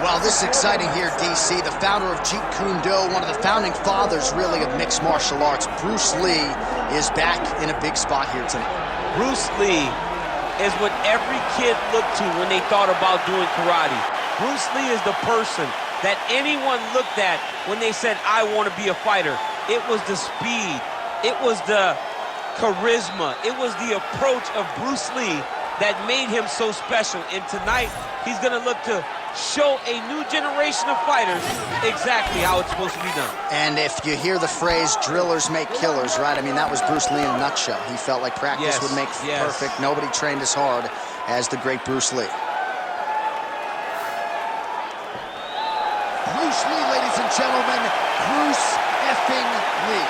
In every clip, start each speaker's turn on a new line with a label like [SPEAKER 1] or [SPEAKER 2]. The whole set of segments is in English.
[SPEAKER 1] Well, this is exciting here, DC. The founder of Jeet Kune Do, one of the founding fathers, really, of mixed martial arts, Bruce Lee, is back in a big spot here tonight.
[SPEAKER 2] Bruce Lee is what every kid looked to when they thought about doing karate. Bruce Lee is the person that anyone looked at when they said, I want to be a fighter. It was the speed, it was the charisma, it was the approach of Bruce Lee that made him so special. And tonight, he's going to look to show a new generation of fighters exactly how it's supposed to be done.
[SPEAKER 1] And if you hear the phrase, drillers make killers, right? I mean, that was Bruce Lee in a nutshell. He felt like practice would make perfect. Nobody trained as hard as the great Bruce Lee. Bruce Lee, ladies and gentlemen, Bruce effing Lee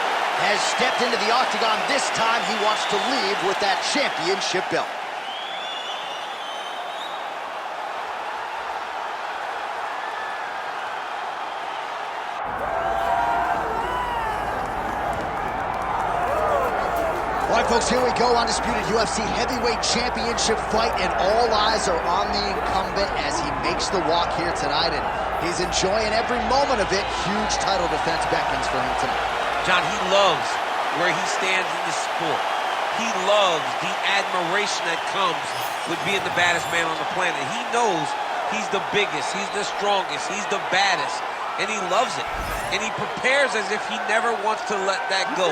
[SPEAKER 1] has stepped into the octagon. This time he wants to leave with that championship belt. All right, folks, here we go. Undisputed UFC heavyweight championship fight, and all eyes are on the incumbent as he makes the walk here tonight, and he's enjoying every moment of it. Huge title defense beckons for him tonight.
[SPEAKER 2] John, he loves where he stands in this sport. He loves the admiration that comes with being the baddest man on the planet. He knows he's the biggest, he's the strongest, he's the baddest, and he loves it. And he prepares as if he never wants to let that go.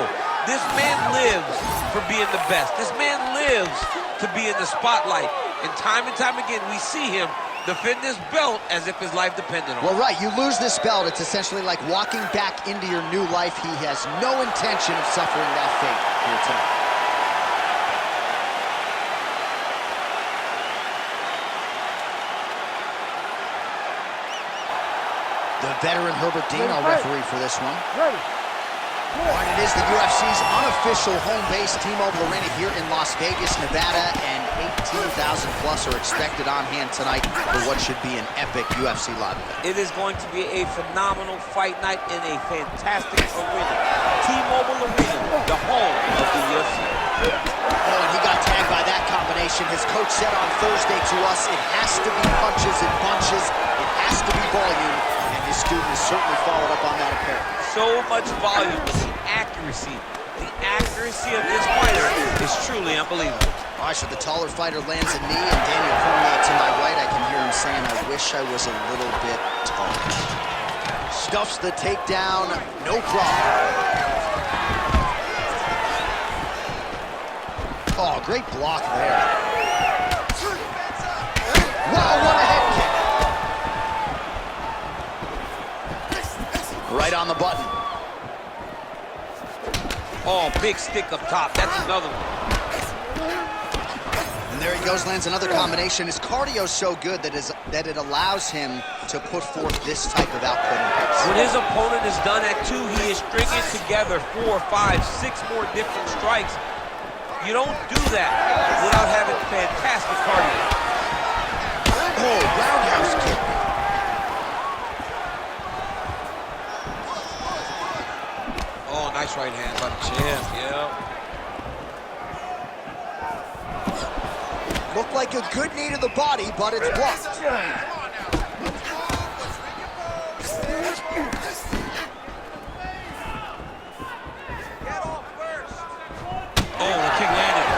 [SPEAKER 2] This man lives for being the best. This man lives to be in the spotlight. And time again, we see him defend this belt as if his life depended on it.
[SPEAKER 1] Well, right, you lose this belt, it's essentially like walking back into your new life. He has no intention of suffering that fate here tonight. The veteran Herbert Dean, our referee for this one.
[SPEAKER 3] Ready.
[SPEAKER 1] And it is the UFC's unofficial home base, T-Mobile Arena here in Las Vegas, Nevada, and 18,000 plus are expected on hand tonight for what should be an epic UFC live event.
[SPEAKER 2] It is going to be a phenomenal fight night in a fantastic arena. T-Mobile Arena, the home of the UFC.
[SPEAKER 1] Oh, and he got tagged by that combination. His coach said on Thursday to us, it has to be punches and bunches, it has to be volume, and his student has certainly followed up on that apparently.
[SPEAKER 2] So much volume, but the accuracy of this fighter is truly unbelievable.
[SPEAKER 1] All right, so the taller fighter lands a knee, and Daniel Cormier to my right, I can hear him saying, I wish I was a little bit taller. Stuffs the takedown, no problem. Oh, great block there. Wow, what a head kick. Right on the button.
[SPEAKER 2] Oh, big stick up top. That's another one.
[SPEAKER 1] And there he goes, lands another combination. His cardio's so good that it allows him to put forth this type of output and pace.
[SPEAKER 2] When his opponent is done at 2, he is stringing together 4, 5, 6 more different strikes. You don't do that without having fantastic cardio.
[SPEAKER 1] Oh, roundhouse kick.
[SPEAKER 2] Oh, nice right hand by the chin, yeah.
[SPEAKER 1] Looked like a good knee to the body, but it's blocked.
[SPEAKER 2] Oh, the kick landed.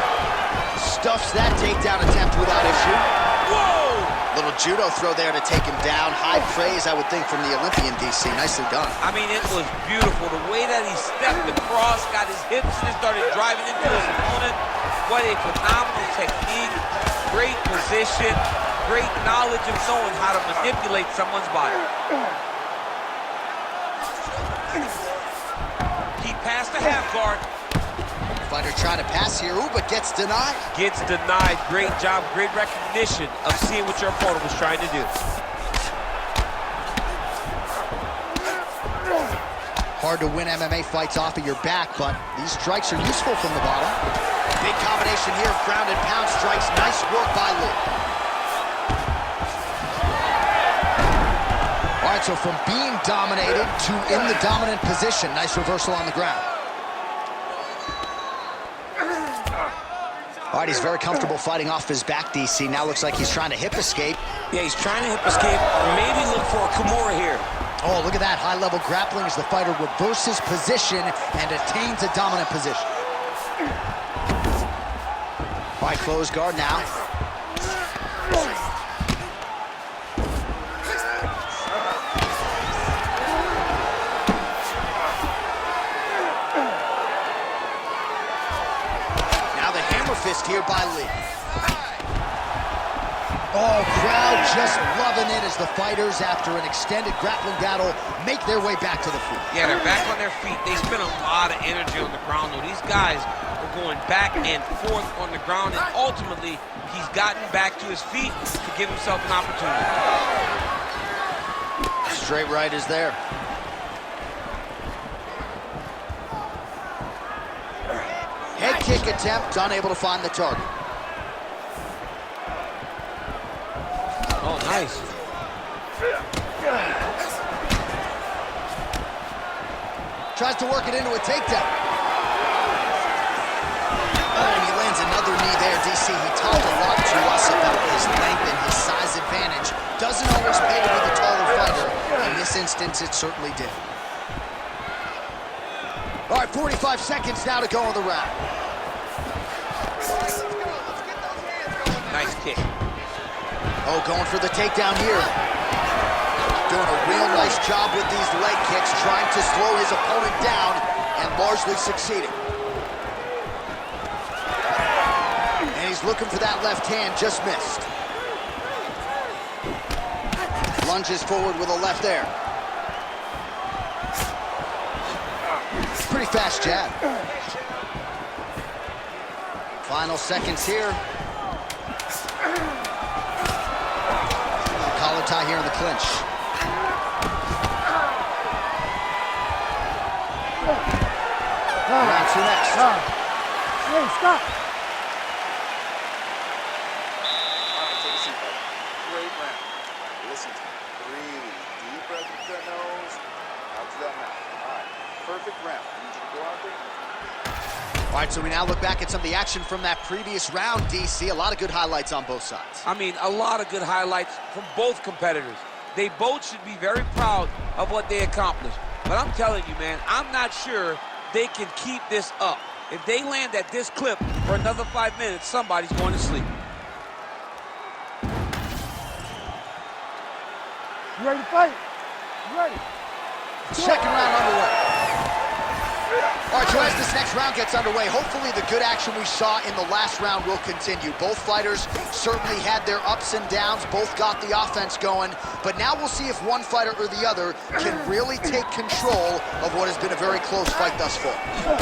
[SPEAKER 1] Stuffs that takedown attempt without issue.
[SPEAKER 2] Whoa!
[SPEAKER 1] Little judo throw there to take him down. High praise, I would think, from the Olympian, DC. Nicely done.
[SPEAKER 2] I mean, it was beautiful. The way that he stepped across, got his hips and started driving into his opponent. What a phenomenal technique. Great position. Great knowledge of knowing how to manipulate someone's body. He passed the half guard.
[SPEAKER 1] Fighter trying to pass here, ooh, but gets denied.
[SPEAKER 2] Gets denied. Great job, great recognition of seeing what your opponent was trying to do.
[SPEAKER 1] Hard to win MMA fights off of your back, but these strikes are useful from the bottom. Big combination here, ground and pound strikes. Nice work by Lee. All right, so from being dominated to in the dominant position. Nice reversal on the ground. All right, he's very comfortable fighting off his back, DC. Now looks like he's trying to hip escape.
[SPEAKER 3] Yeah, he's trying to hip escape, or maybe look for a Kimura here.
[SPEAKER 1] Oh, look at that high-level grappling as the fighter reverses position and attains a dominant position. All right, closed guard now. Fist here by Lee. Oh, crowd just loving it as the fighters, after an extended grappling battle, make their way back to the feet.
[SPEAKER 2] Yeah, they're back on their feet. They spend a lot of energy on the ground, though. These guys are going back and forth on the ground, and ultimately, he's gotten back to his feet to give himself an opportunity.
[SPEAKER 1] Straight right is there. Head kick attempt, unable to find the target.
[SPEAKER 2] Oh, nice.
[SPEAKER 1] Tries to work it into a takedown. Oh, and he lands another knee there, DC. He talked a lot to us about his length and his size advantage. Doesn't always pay to be the taller fighter. In this instance, it certainly did. All right, 45 seconds now to go in the round.
[SPEAKER 2] Nice kick.
[SPEAKER 1] Oh, going for the takedown here. Doing a real nice job with these leg kicks, trying to slow his opponent down, and largely succeeding. And he's looking for that left hand, just missed. Lunges forward with a left there. Pretty fast jab. Final seconds here. Collar tie here in the clinch. Round two next.
[SPEAKER 4] Hey, stop.
[SPEAKER 5] All right, take a seat, buddy. Great round. Listen to me. Breathe. Deep breath into the nose. Out to that mouth. All right. Perfect round. I need you to go out there.
[SPEAKER 1] All right, so we now look back at some of the action from that previous round, DC. A lot of good highlights on both sides.
[SPEAKER 2] I mean, a lot of good highlights from both competitors. They both should be very proud of what they accomplished. But I'm telling you, man, I'm not sure they can keep this up. If they land at this clip for another 5 minutes, somebody's going to sleep.
[SPEAKER 4] You ready to fight? You ready?
[SPEAKER 1] Second round underway. All right, so as this next round gets underway, hopefully the good action we saw in the last round will continue. Both fighters certainly had their ups and downs, both got the offense going, but now we'll see if one fighter or the other can really take control of what has been a very close fight thus far.
[SPEAKER 2] Oh,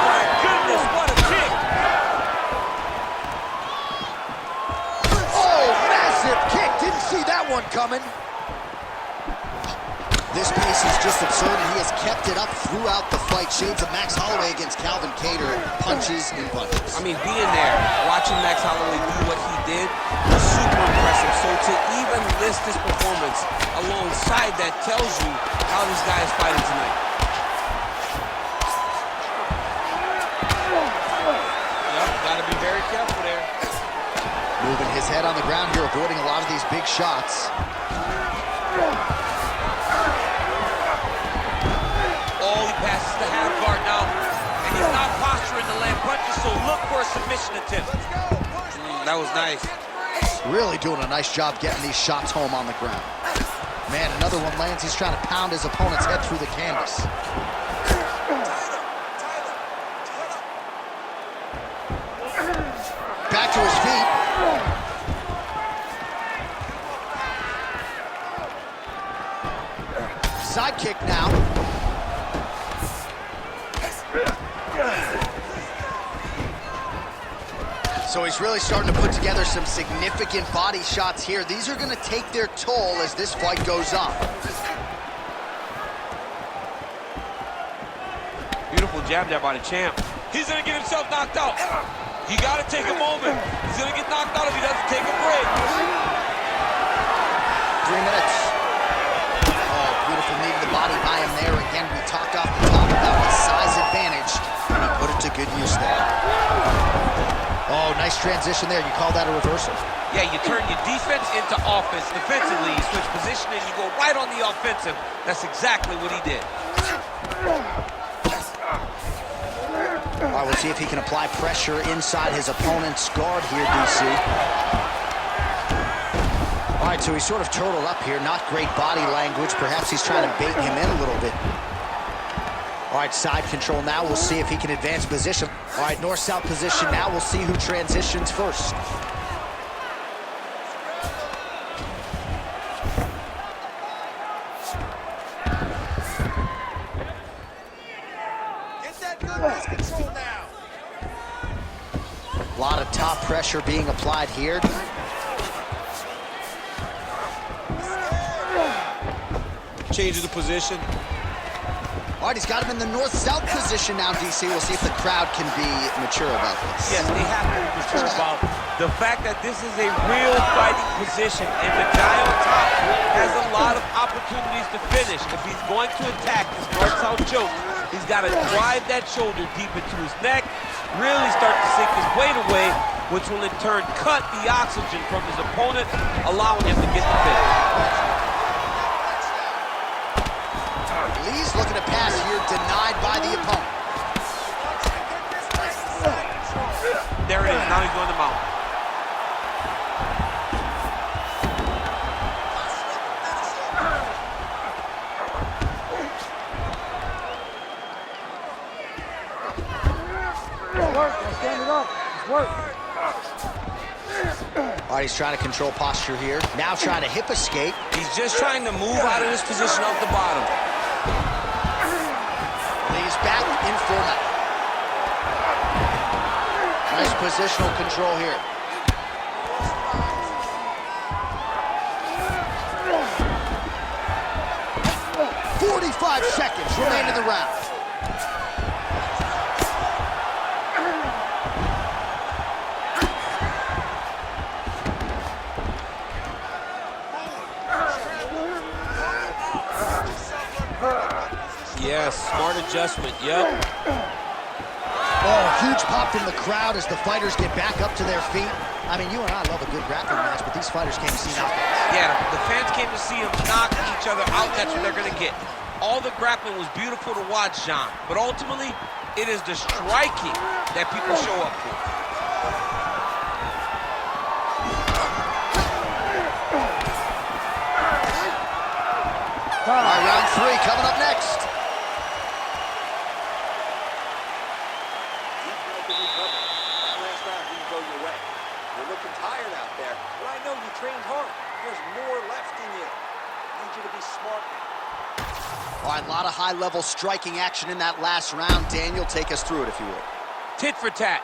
[SPEAKER 2] my goodness, what a kick!
[SPEAKER 1] Oh, massive kick! Didn't see that one coming. This pace is just absurd, and he has kept it up throughout the fight. Shades of Max Holloway against Calvin Kattar, punches and punches.
[SPEAKER 2] I mean, being there, watching Max Holloway do what he did was super impressive. So to even list this performance alongside that tells you how this guy is fighting tonight. Yep, gotta be very careful there.
[SPEAKER 1] Moving his head on the ground here, avoiding a lot of these big shots.
[SPEAKER 2] Oh, he passes the half guard now, and he's not posturing to land punches, so look for a submission attempt. That was nice.
[SPEAKER 1] Really doing a nice job getting these shots home on the ground. Man, another one lands. He's trying to pound his opponent's head through the canvas. Back to his feet. Side kick now. So he's really starting to put together some significant body shots here. These are going to take their toll as this fight goes on.
[SPEAKER 2] Beautiful jab there by the champ. He's going to get himself knocked out. You got to take a moment. He's going to get knocked out if he doesn't take a break.
[SPEAKER 1] 3 minutes. Oh, beautiful knee to the body by him there. Again, we talked off the top about his size advantage, and he put it to good use there. transition there. You call that a reversal?
[SPEAKER 2] Yeah, you turn your defense into offense. Defensively, you switch position and you go right on the offensive. That's exactly what he did.
[SPEAKER 1] All right, we'll see if he can apply pressure inside his opponent's guard here, DC. All right, so he's sort of turtled up here. Not great body language. Perhaps he's trying to bait him in a little bit. All right, side control now. We'll see if he can advance position. All right, north-south position now. We'll see who transitions first.
[SPEAKER 5] Get that good wrist control now.
[SPEAKER 1] A lot of top pressure being applied here.
[SPEAKER 3] Changes the position.
[SPEAKER 1] All right, he's got him in the north-south position now, DC. We'll see if the crowd can be mature about this.
[SPEAKER 2] Yes, they have to be mature about the fact that this is a real fighting position, and the guy on top has a lot of opportunities to finish. If he's going to attack this north-south choke, he's got to drive that shoulder deep into his neck, really start to sink his weight away, which will in turn cut the oxygen from his opponent, allowing him to get the finish.
[SPEAKER 1] Lee's looking to pass here, denied by the opponent.
[SPEAKER 2] There it is, now he's going to mount.
[SPEAKER 4] It's work. Let's stand it up. It's work.
[SPEAKER 1] All right, he's trying to control posture here. Now trying to hip escape.
[SPEAKER 3] He's just trying to move out of this position off the bottom.
[SPEAKER 1] Lee's back in format. Nice positional control here. "45 seconds remain in the round."
[SPEAKER 3] Yes, smart adjustment, yep.
[SPEAKER 1] Oh, huge pop from the crowd as the fighters get back up to their feet. I mean, you and I love a good grappling match, but these fighters came to see knockouts.
[SPEAKER 2] Yeah, the fans came to see them knock each other out. That's what they're going to get. All the grappling was beautiful to watch, John, but ultimately, it is the striking that people show up for.
[SPEAKER 1] All right, round 3 coming up next.
[SPEAKER 5] That last round didn't go your way. You're looking tired out there, but I know you trained hard. There's more left in you. I need you to be smart.
[SPEAKER 1] All right, a lot of high-level striking action in that last round. Daniel, take us through it, if you would.
[SPEAKER 2] Tit for tat.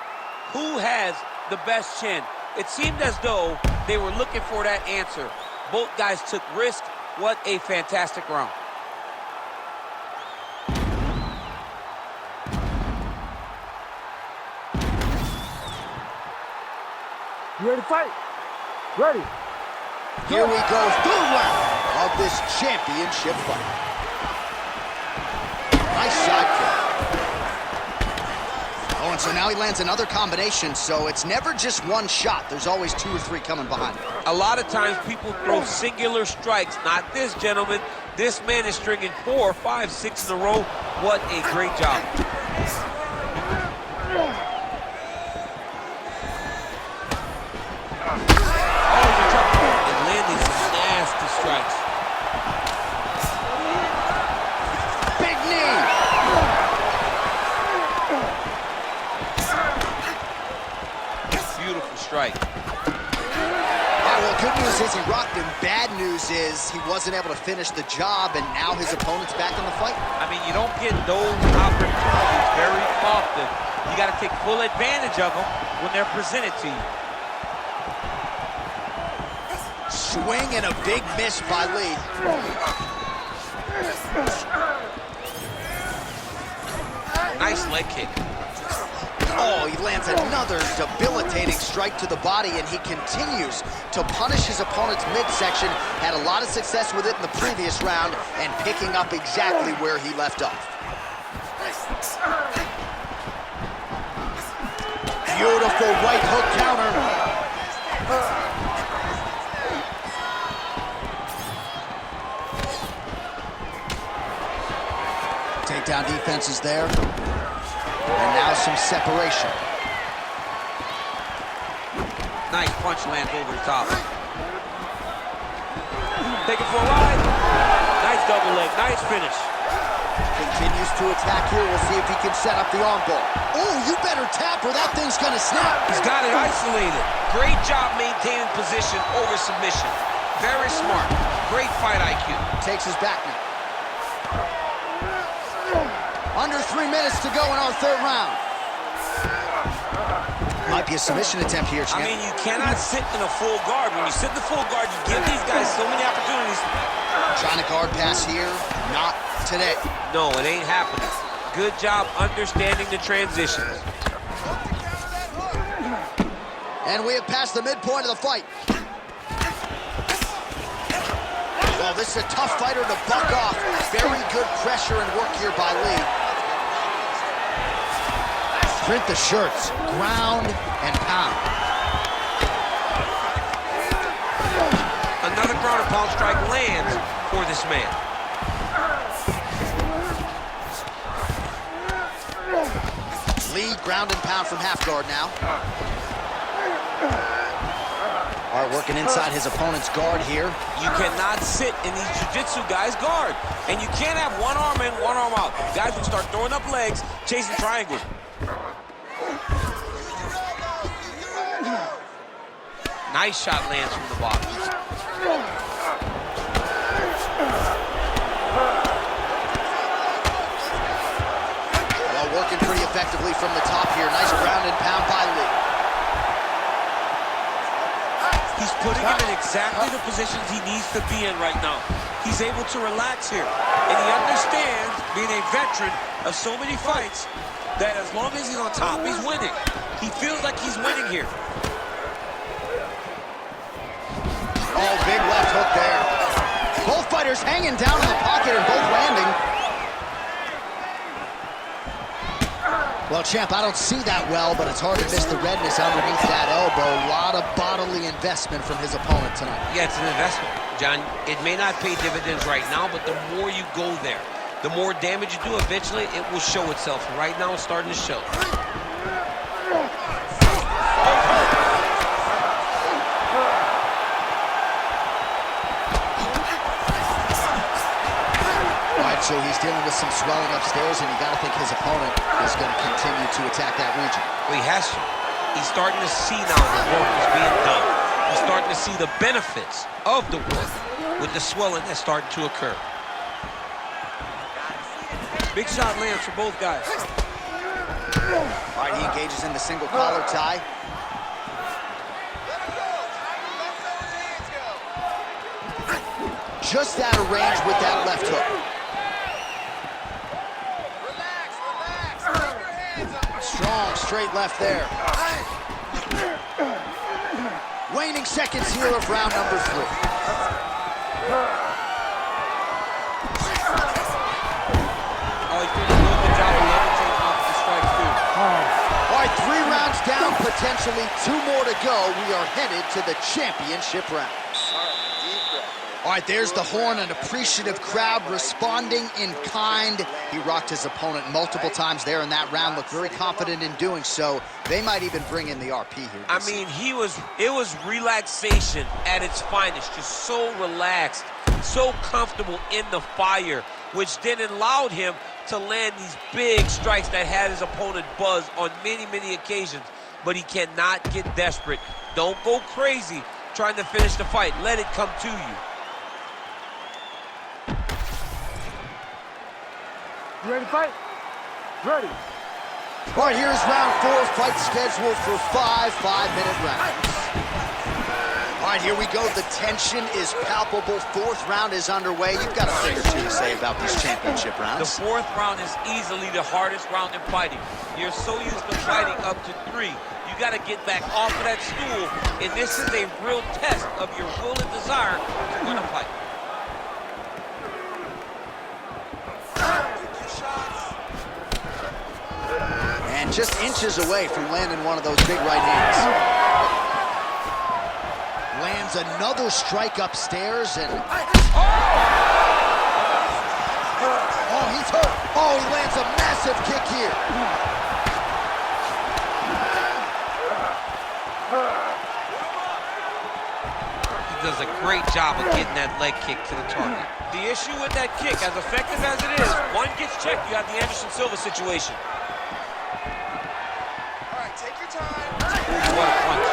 [SPEAKER 2] Who has the best chin? It seemed as though they were looking for that answer. Both guys took risks. What a fantastic round.
[SPEAKER 4] You ready to fight? Ready.
[SPEAKER 1] Here we go, third round of this championship fight. Nice side kick. Oh, and so now he lands another combination, so it's never just one shot. There's always 2 or 3 coming behind it.
[SPEAKER 2] A lot of times people throw singular strikes. Not this gentleman. This man is stringing 4, 5, 6 in a row. What a great job. And landing some nasty strikes.
[SPEAKER 1] Big knee.
[SPEAKER 2] Beautiful strike.
[SPEAKER 1] Well, good news is he rocked him. Bad news is he wasn't able to finish the job, and now his opponent's back in the fight.
[SPEAKER 2] I mean, you don't get those opportunities very often. You got to take full advantage of them when they're presented to you.
[SPEAKER 1] Swing and a big miss by Lee.
[SPEAKER 2] Nice leg kick.
[SPEAKER 1] Oh, he lands another debilitating strike to the body, and he continues to punish his opponent's midsection. Had a lot of success with it in the previous round and picking up exactly where he left off. Beautiful right hook counter. Takedown defense is there. And now some separation.
[SPEAKER 2] Nice punch lands over the top. Take it for a ride. Nice double leg, nice finish.
[SPEAKER 1] Continues to attack here. We'll see if he can set up the arm bar. Oh, you better tap or that thing's gonna snap.
[SPEAKER 2] He's got it isolated. Great job maintaining position over submission. Very smart. Great fight IQ.
[SPEAKER 1] Takes his back now. Under 3 minutes to go in our third round. Might be a submission attempt here, champ.
[SPEAKER 3] I mean, you cannot sit in a full guard. When you sit in the full guard, you give these guys so many opportunities.
[SPEAKER 1] Trying to guard pass here. Not today.
[SPEAKER 2] No, it ain't happening. Good job understanding the transitions.
[SPEAKER 1] And we have passed the midpoint of the fight. Well, this is a tough fighter to buck off. Very good pressure and work here by Lee. Print the shirts, ground and pound.
[SPEAKER 2] Another ground and pound strike lands for this man.
[SPEAKER 1] Lee ground and pound from half guard now. All right, working inside his opponent's guard here.
[SPEAKER 3] You cannot sit in these jiu-jitsu guys' guard. And you can't have one arm in, one arm out. Guys will start throwing up legs, chasing triangles.
[SPEAKER 2] Nice shot lands from the bottom.
[SPEAKER 1] Well, working pretty effectively from the top here. Nice ground and pound by Lee.
[SPEAKER 3] He's putting him in exactly the positions he needs to be in right now. He's able to relax here. And he understands, being a veteran of so many fights, that as long as he's on top, he's winning. He feels like he's winning here.
[SPEAKER 1] Oh, big left hook there. Both fighters hanging down in the pocket and both landing. Well, champ, I don't see that well, but it's hard to miss the redness underneath that elbow. A lot of bodily investment from his opponent tonight.
[SPEAKER 2] Yeah, it's an investment, John. It may not pay dividends right now, but the more you go there, the more damage you do, eventually it will show itself. Right now, it's starting to show.
[SPEAKER 1] So he's dealing with some swelling upstairs, and you got to think his opponent is going to continue to attack that region.
[SPEAKER 2] Well, he has to. He's starting to see now the work is being done. He's starting to see the benefits of the work with the swelling that's starting to occur.
[SPEAKER 3] Big shot lands for both guys.
[SPEAKER 1] All right, he engages in the single collar tie. Just out of range with that left hook. Strong straight left there. Waning seconds here of round number 3.
[SPEAKER 3] Oh, he's doing a real good job of levitating off the strikes, too.
[SPEAKER 1] All right, 3 rounds down, potentially 2 more to go. We are headed to the championship rounds. All right, there's the horn, an appreciative crowd responding in kind. He rocked his opponent multiple times there in that round, looked very confident in doing so. They might even bring in the RP here.
[SPEAKER 2] I mean, it was relaxation at its finest, just so relaxed, so comfortable in the fire, which then allowed him to land these big strikes that had his opponent buzzed on many, many occasions. But he cannot get desperate. Don't go crazy trying to finish the fight. Let it come to you.
[SPEAKER 4] You ready to fight? Ready.
[SPEAKER 1] All right, here's round 4, fight scheduled for 5 5-minute rounds. All right, here we go. The tension is palpable. 4th round is underway. You've got a thing or two to say about these championship rounds.
[SPEAKER 2] The 4th round is easily the hardest round in fighting. You're so used to fighting up to 3. You got to get back off of that stool, and this is a real test of your will and desire to win a fight.
[SPEAKER 1] And just inches away from landing one of those big right hands. Lands another strike upstairs and... Oh, he's hurt. Oh, he lands a massive kick here.
[SPEAKER 2] He does a great job of getting that leg kick to the target.
[SPEAKER 3] The issue with that kick, as effective as it is, one gets checked, you have the Anderson Silva situation.
[SPEAKER 5] All right, take your time.
[SPEAKER 2] Ooh, what a punch.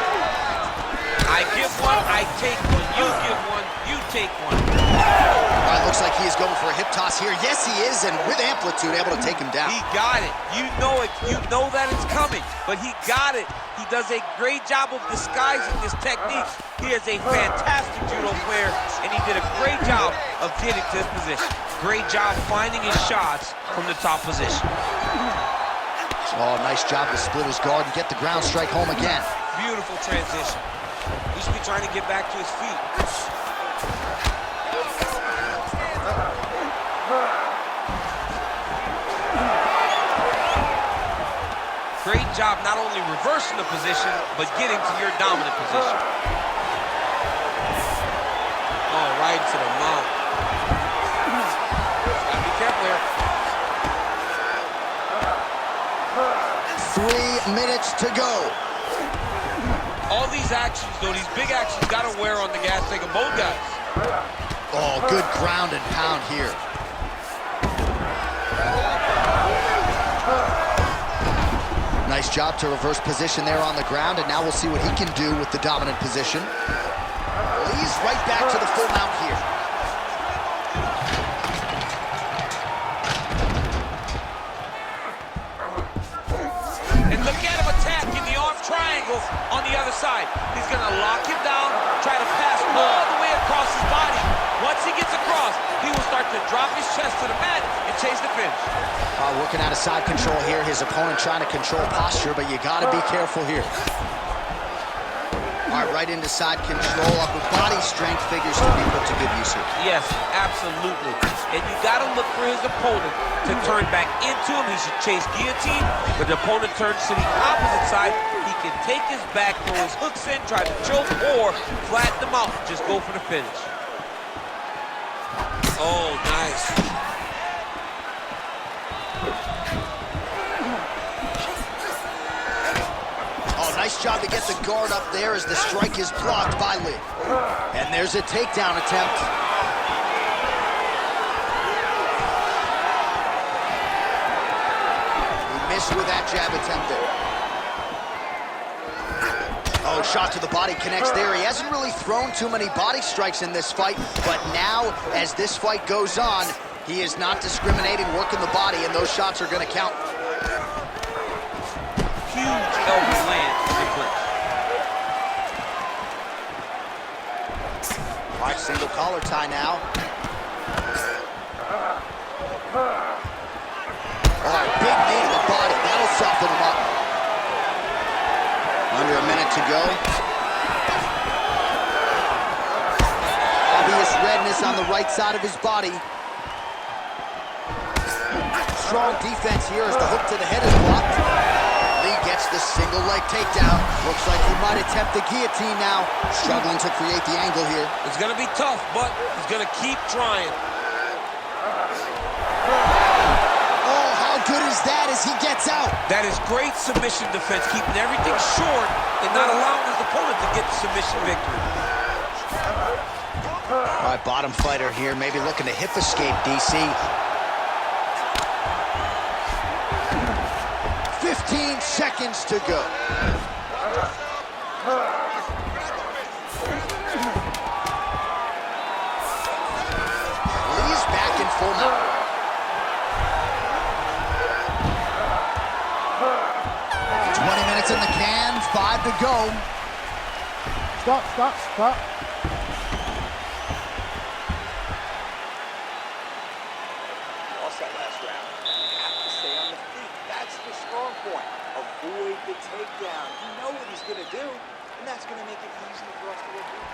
[SPEAKER 2] I give one, I take one. You give one, you take one.
[SPEAKER 1] All right, looks like he is going for a hip toss here. Yes, he is, and with amplitude, able to take him down.
[SPEAKER 2] He got it. You know it. You know that it's coming, but he got it. He does a great job of disguising this technique. He is a fantastic judo player, and he did a great job of getting to this position. Great job finding his shots from the top position.
[SPEAKER 1] Oh, nice job to split his guard and get the ground strike home again.
[SPEAKER 3] Beautiful transition. He should be trying to get back to his feet.
[SPEAKER 2] Great job not only reversing the position, but getting to your dominant position. Oh, right to the mount. Gotta be careful here.
[SPEAKER 1] 3 minutes to go.
[SPEAKER 3] All these actions, though, these big actions, gotta wear on the gas tank of both guys.
[SPEAKER 1] Oh, good ground and pound here. Nice job to reverse position there on the ground, and now we'll see what he can do with the dominant position. Lee's right back to the full mount here.
[SPEAKER 3] And look at him attacking the arm triangle on the other side. He's gonna lock him down, try to pass all the way across his body. Once he gets across, he will start to drop his chest to the mat and chase the finish.
[SPEAKER 1] Working out of side control here. His opponent trying to control posture, but you got to be careful here. All right, right into side control. Upper body strength figures to be put to good use here.
[SPEAKER 2] Yes, absolutely. And you got to look for his opponent to turn back into him. He should chase guillotine, but the opponent turns to the opposite side. He can take his back, throw his hooks in, try to choke, or flatten them out. Just go for the finish. Oh, nice.
[SPEAKER 1] Oh, nice job to get the guard up there as the strike is blocked by Lee. And there's a takedown attempt. He missed with that jab attempt there. Oh, shot to the body connects there. He hasn't really thrown too many body strikes in this fight, but now, as this fight goes on, he is not discriminating, working the body, and those shots are going to count.
[SPEAKER 2] Huge elbow land in the clinch.
[SPEAKER 1] All right, single collar tie now. All right, big knee to the body. That'll soften him up. Under a minute to go. Obvious redness on the right side of his body. Strong defense here as the hook to the head is blocked. Lee gets the single leg takedown. Looks like he might attempt the guillotine now. Struggling to create the angle here.
[SPEAKER 3] It's gonna be tough, but he's gonna keep trying.
[SPEAKER 1] Oh, how good is that as he gets out?
[SPEAKER 3] That is great submission defense, keeping everything short and not allowing his opponent to get the submission victory.
[SPEAKER 1] All right, bottom fighter here, maybe looking to hip escape, DC. 15 seconds to go. Lee's back in full mount. In the can, 5 to go.
[SPEAKER 4] Stop, stop, stop.
[SPEAKER 5] Lost that last round. You have to stay on the feet. That's the strong point. Avoid the takedown. You know what he's going to do, and that's going to make it easy for us to work with.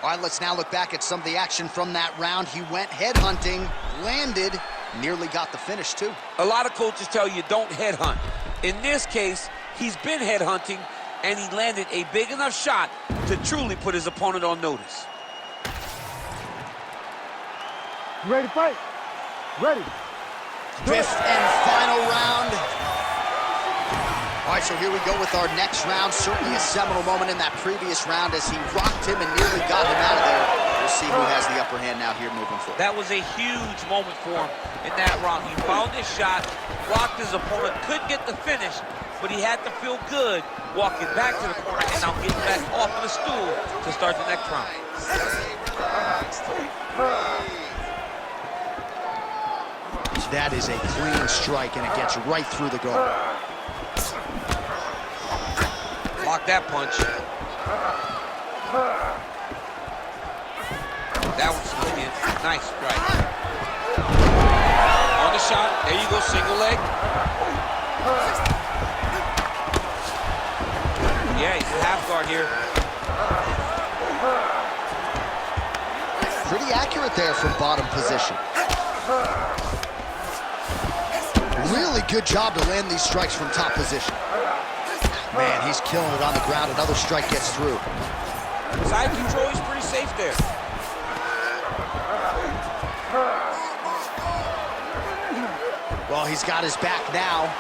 [SPEAKER 1] All right, let's now look back at some of the action from that round. He went headhunting, landed, nearly got the finish, too.
[SPEAKER 2] A lot of coaches tell you don't headhunt. In this case, he's been headhunting, and he landed a big enough shot to truly put his opponent on notice.
[SPEAKER 4] You ready to fight? Ready.
[SPEAKER 1] Fifth and final round. All right, so here we go with our next round. Certainly a seminal moment in that previous round as he rocked him and nearly got him out of there. We'll see who has the upper hand now here moving forward.
[SPEAKER 2] That was a huge moment for him in that round. He found his shot, rocked his opponent, couldn't get the finish, but he had to feel good walking back to the corner and now getting back off of the stool to start the next round.
[SPEAKER 1] That is a clean strike, and it gets right through the guard.
[SPEAKER 2] Block that punch. That one's going in. Nice strike. On the shot. There you go, single leg. Yeah, he's a half guard here.
[SPEAKER 1] Pretty accurate there from bottom position. Really good job to land these strikes from top position. Man, he's killing it on the ground. Another strike gets through.
[SPEAKER 2] Side control, he's pretty safe there.
[SPEAKER 1] Well, he's got his back now.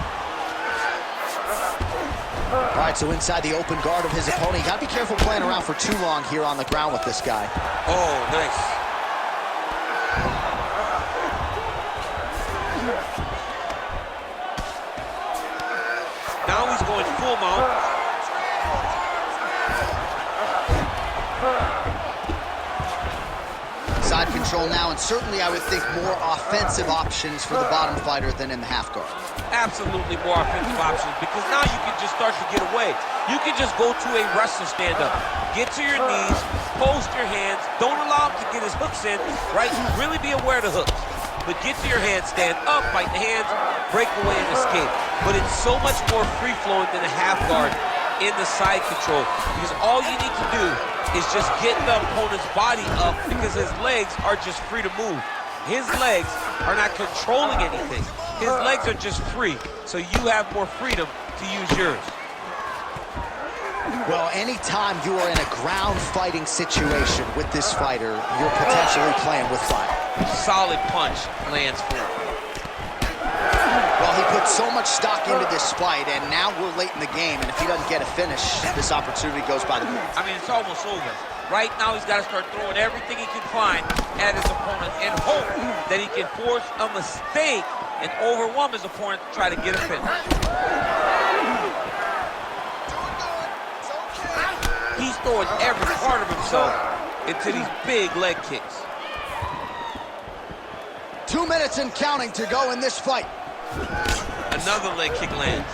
[SPEAKER 1] All right, so inside the open guard of his opponent. You got to be careful playing around for too long here on the ground with this guy.
[SPEAKER 2] Oh, nice. Now he's going full mount.
[SPEAKER 1] Side control now, and certainly I would think more offensive options for the bottom fighter than in the half guard.
[SPEAKER 2] Absolutely more offensive options because now you can just start to get away. You can just go to a wrestler stand-up. Get to your knees, post your hands, don't allow him to get his hooks in, right? Really be aware of the hooks. But get to your hands, stand up, fight the hands, break away and escape. But it's so much more free-flowing than a half guard in the side control because all you need to do is just get the opponent's body up because his legs are just free to move. His legs are not controlling anything. His legs are just free, so you have more freedom to use yours.
[SPEAKER 1] Well, anytime you are in a ground fighting situation with this fighter, you're potentially playing with fire.
[SPEAKER 2] Solid punch lands for him.
[SPEAKER 1] Well, he put so much stock into this fight, and now we're late in the game, and if he doesn't get a finish, this opportunity goes by the board.
[SPEAKER 2] I mean, it's almost over. Right now, he's got to start throwing everything he can find at his opponent and hope that he can force a mistake and overwhelm his opponent to try to get a finish. He's throwing every part of himself into these big leg kicks.
[SPEAKER 1] 2 minutes and counting to go in this fight.
[SPEAKER 2] Another leg kick lands.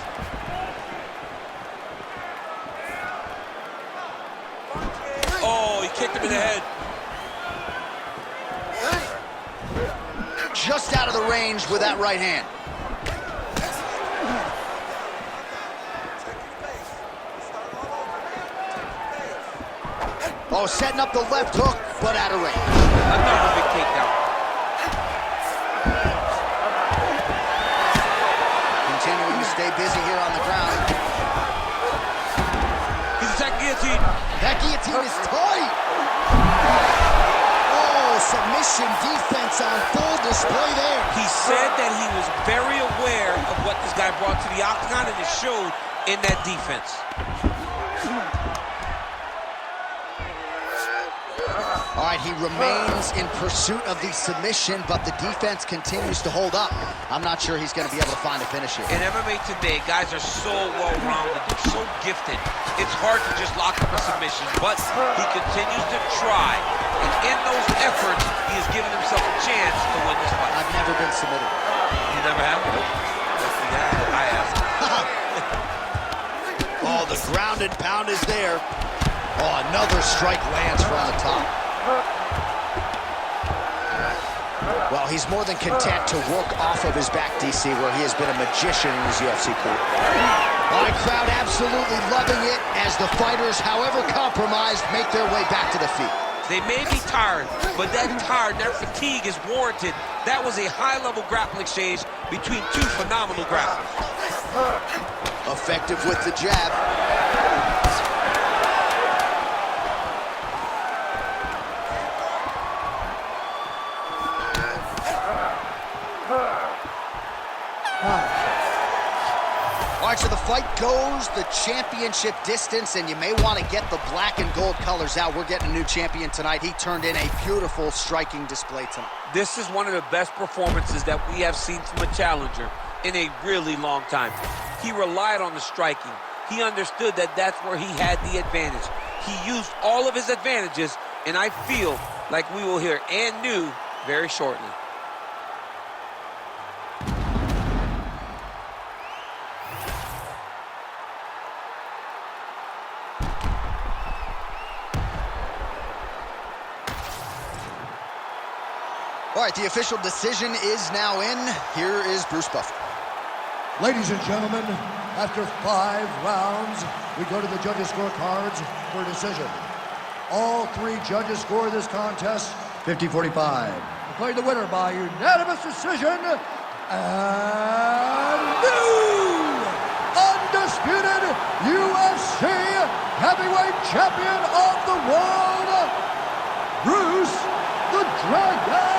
[SPEAKER 2] Oh, he kicked him in the head.
[SPEAKER 1] Just out of the range with that right hand. Oh, setting up the left hook, but out of range.
[SPEAKER 2] Another big takedown.
[SPEAKER 1] Continuing to stay busy here on the ground.
[SPEAKER 2] He's attacking guillotine.
[SPEAKER 1] That guillotine is tight. Oh, submission defense on full display there.
[SPEAKER 2] He said that he was very aware of what this guy brought to the octagon, and it showed in that defense.
[SPEAKER 1] All right, he remains in pursuit of the submission, but the defense continues to hold up. I'm not sure he's going to be able to find a finish here.
[SPEAKER 2] In MMA today, guys are so well-rounded, they're so gifted. It's hard to just lock up a submission, but he continues to try. And in those efforts, he has given himself a chance to win this fight.
[SPEAKER 1] I've never been submitted.
[SPEAKER 2] You never have? Yes, we have. I have.
[SPEAKER 1] Oh, the ground and pound is there. Oh, another strike lands from the top. Well, he's more than content to work off of his back, DC, where he has been a magician in his UFC career. All right, crowd absolutely loving it as the fighters, however compromised, make their way back to the feet.
[SPEAKER 2] They may be tired, but that fatigue is warranted. That was a high-level grappling exchange between two phenomenal grapplers.
[SPEAKER 1] Effective with the jab. All right, so the fight goes the championship distance, and you may want to get the black and gold colors out. We're getting a new champion tonight. He turned in a beautiful striking display tonight.
[SPEAKER 2] This is one of the best performances that we have seen from a challenger in a really long time. He relied on the striking. He understood that that's where he had the advantage. He used all of his advantages, and I feel like we will hear and new very shortly.
[SPEAKER 1] All right, the official decision is now in. Here is Bruce Buffer.
[SPEAKER 4] Ladies and gentlemen, after 5 rounds, we go to the judges' scorecards for a decision. All 3 judges score this contest 50-45. Declared the winner by unanimous decision, and new undisputed UFC heavyweight champion of the world, Bruce the Dragon